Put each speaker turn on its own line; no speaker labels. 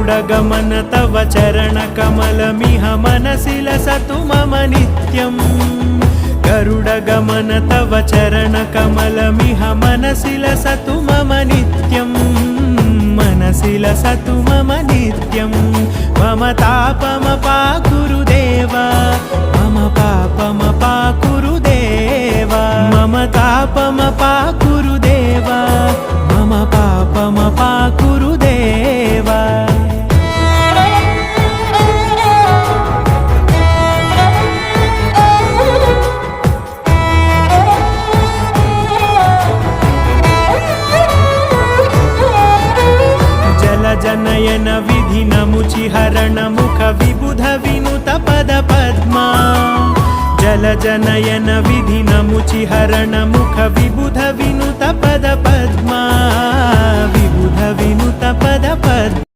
गरुडगमन तव चरणकमलमिह मनसि लसतु मम नित्यम् गरुडगमन तव चरणकमलमिह मनसि लसतु मम नित्यम् मनसि लसतु मम नित्यं मम तापमपाकुरु देवा मम पापमपाकुरु देवा मम तापमपाकुरु देवा मम पापमपाकुरु देवा जनयन विधि नमुचिहरण मुख विबुध विनुत पद पद्मा जल जनयन विधि नमुचिहरण मुख विबुध विनुत पद पद्मा विबुध विनुत पद पद्मा।